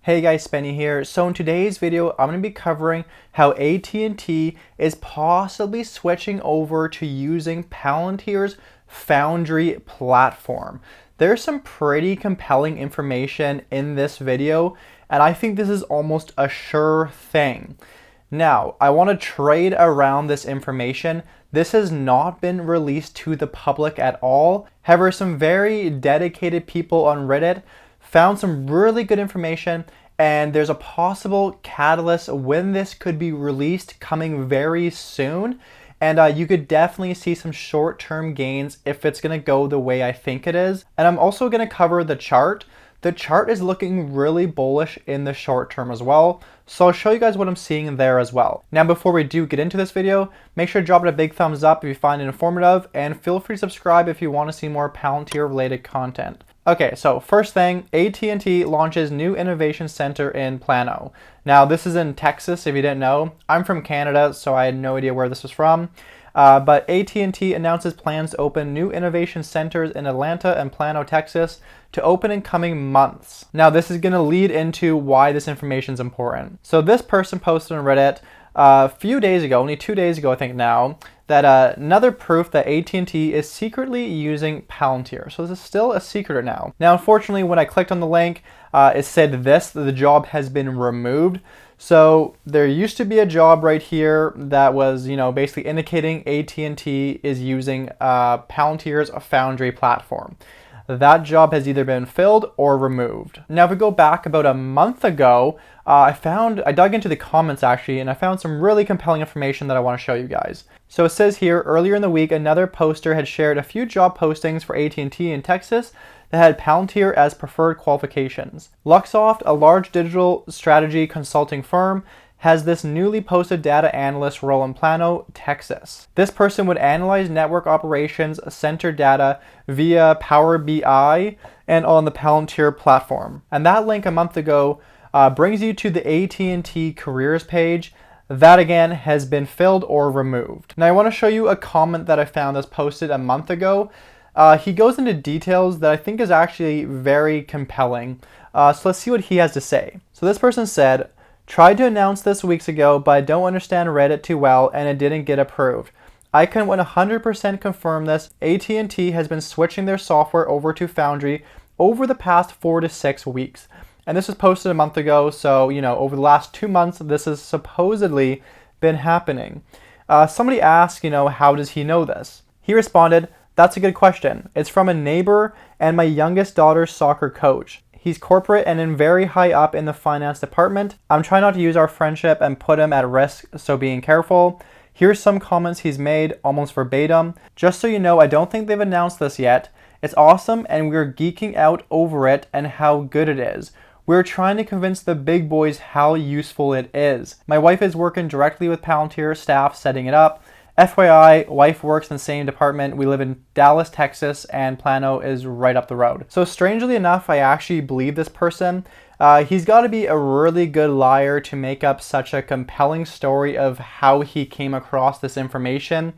Hey guys, Spenny here. So in today's video, I'm going to be covering how AT&T is possibly switching over to using Palantir's Foundry platform. There's some pretty compelling information in this video, and I think this is almost a sure thing. Now, I want to trade around this information. This has not been released to the public at all. However, some very dedicated people on Reddit found some really good information, and there's a possible catalyst when this could be released coming very soon. And you could definitely see some short-term gains if it's going to go the way I think it is. And I'm also going to cover the chart. The chart is looking really bullish in the short term as well. So I'll show you guys what I'm seeing there as well. Now, before we do get into this video, make sure to drop it a big thumbs up if you find it informative, and feel free to subscribe if you want to see more Palantir related content. Okay, so first thing, AT&T launches new innovation center in Plano. Now, this is in Texas, if you didn't know. I'm from Canada, so I had no idea where this was from. But AT&T announces plans to open new innovation centers in Atlanta and Plano, Texas, to open in coming months. Now, this is going to lead into why this information is important. So this person posted on Reddit a few days ago, only 2 days ago I think now, that another proof that AT&T is secretly using Palantir. So this is still a secret now. Now, unfortunately, when I clicked on the link, it said that the job has been removed. So there used to be a job right here that was, basically indicating AT&T is using Palantir's Foundry platform. That job has either been filled or removed. Now, if we go back about a month ago, I dug into the comments actually, and I found some really compelling information that I want to show you guys. So it says here, earlier in the week, another poster had shared a few job postings for AT&T in Texas that had Palantir as preferred qualifications. Luxoft, a large digital strategy consulting firm, has this newly posted data analyst role in Plano, Texas. This person would analyze network operations center data via Power BI and on the Palantir platform. And that link a month ago brings you to the AT&T Careers Page. That again has been filled or removed. Now I want to show you a comment that I found that's posted a month ago. He goes into details that I think is actually very compelling. So let's see what he has to say. So this person said, "Tried to announce this weeks ago, but I don't understand Reddit too well and it didn't get approved. I can 100% confirm this. AT&T has been switching their software over to Foundry over the past 4 to 6 weeks. And this was posted a month ago, so, over the last 2 months, this has supposedly been happening. Somebody asked, how does he know this? He responded, "That's a good question. It's from a neighbor and my youngest daughter's soccer coach. He's corporate and in very high up in the finance department. I'm trying not to use our friendship and put him at risk, so being careful. Here's some comments he's made, almost verbatim. Just so you know, I don't think they've announced this yet. It's awesome and we're geeking out over it and how good it is. We're trying to convince the big boys how useful it is. My wife is working directly with Palantir staff setting it up. FYI, wife works in the same department. We live in Dallas, Texas, and Plano is right up the road." So strangely enough, I actually believe this person. He's got to be a really good liar to make up such a compelling story of how he came across this information.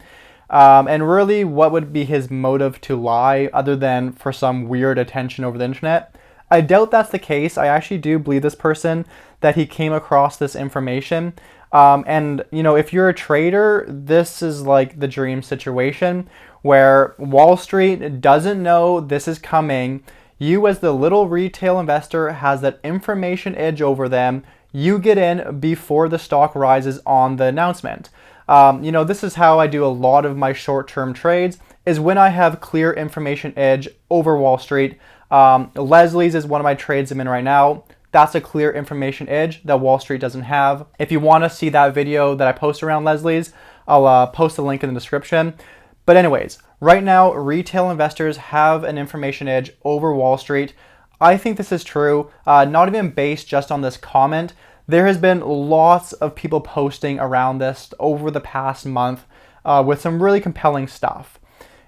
And really, what would be his motive to lie other than for some weird attention over the internet? I doubt that's the case. I actually do believe this person that he came across this information. And if you're a trader, this is like the dream situation where Wall Street doesn't know this is coming. You as the little retail investor has that information edge over them. You get in before the stock rises on the announcement. This is how I do a lot of my short-term trades, is when I have clear information edge over Wall Street. Leslie's is one of my trades I'm in right now. That's a clear information edge that Wall Street doesn't have. If you want to see that video that I post around Leslie's, I'll post a link in the description. But anyways, right now, retail investors have an information edge over Wall Street. I think this is true, not even based just on this comment. There has been lots of people posting around this over the past month with some really compelling stuff.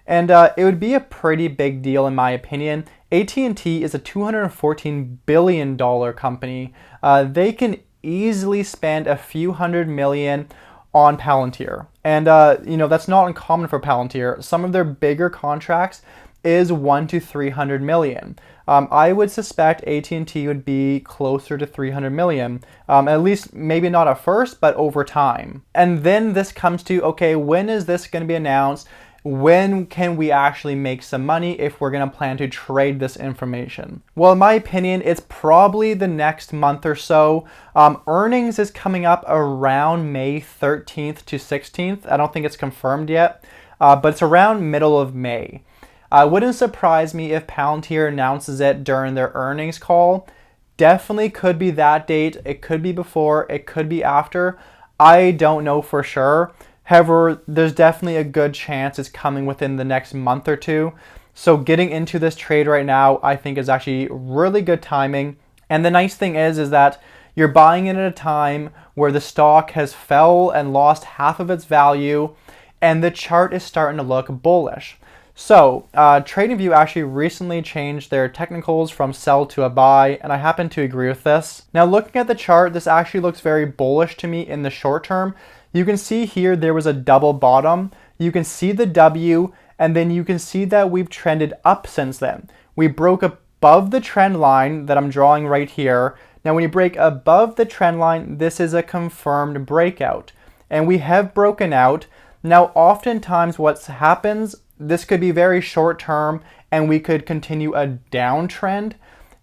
And it would be a pretty big deal in my opinion. AT&T is a $214 billion company. They can easily spend a few $100 million on Palantir. And that's not uncommon for Palantir. Some of their bigger contracts is 1 to 300 million. I would suspect AT&T would be closer to 300 million, at least maybe not at first, but over time. And then this comes to, okay, when is this going to be announced? When can we actually make some money if we're going to plan to trade this information? Well, in my opinion, it's probably the next month or so. Earnings is coming up around May 13th to 16th. I don't think it's confirmed yet, but it's around middle of May. It wouldn't surprise me if Palantir announces it during their earnings call. Definitely could be that date. It could be before. It could be after. I don't know for sure. However, there's definitely a good chance it's coming within the next month or two. So getting into this trade right now, I think is actually really good timing. And the nice thing is that you're buying it at a time where the stock has fell and lost half of its value, and the chart is starting to look bullish. So TradingView actually recently changed their technicals from sell to a buy, and I happen to agree with this. Now looking at the chart, this actually looks very bullish to me in the short term. You can see here there was a double bottom. You can see the W, and then you can see that we've trended up since then. We broke above the trend line that I'm drawing right here. Now when you break above the trend line, this is a confirmed breakout. And we have broken out. Now oftentimes what happens, this could be very short term and we could continue a downtrend.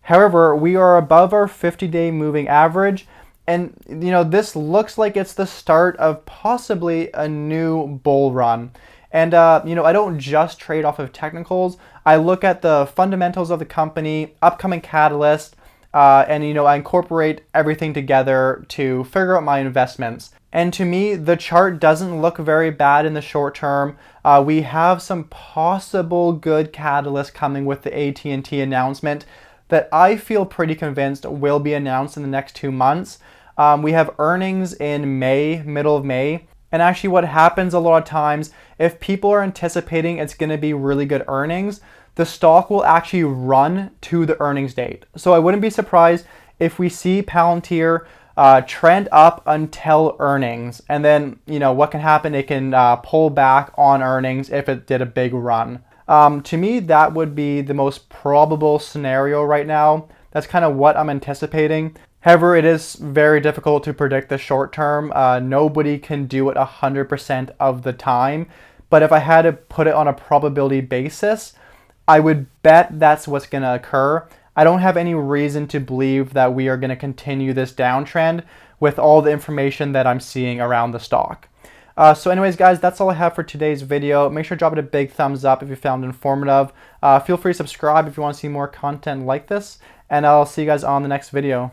However, we are above our 50-day moving average. And this looks like it's the start of possibly a new bull run. And I don't just trade off of technicals. I look at the fundamentals of the company, upcoming catalysts, and I incorporate everything together to figure out my investments. And to me, the chart doesn't look very bad in the short term. We have some possible good catalysts coming with the AT&T announcement that I feel pretty convinced will be announced in the next 2 months. We have earnings in May, middle of May. And actually what happens a lot of times, if people are anticipating it's going to be really good earnings, the stock will actually run to the earnings date. So I wouldn't be surprised if we see Palantir trend up until earnings. And then, what can happen, it can pull back on earnings if it did a big run. To me, that would be the most probable scenario right now. That's kind of what I'm anticipating. However, it is very difficult to predict the short term. Nobody can do it 100% of the time. But if I had to put it on a probability basis, I would bet that's what's going to occur. I don't have any reason to believe that we are going to continue this downtrend with all the information that I'm seeing around the stock. So anyways, guys, that's all I have for today's video. Make sure to drop it a big thumbs up if you found it informative. Feel free to subscribe if you want to see more content like this. And I'll see you guys on the next video.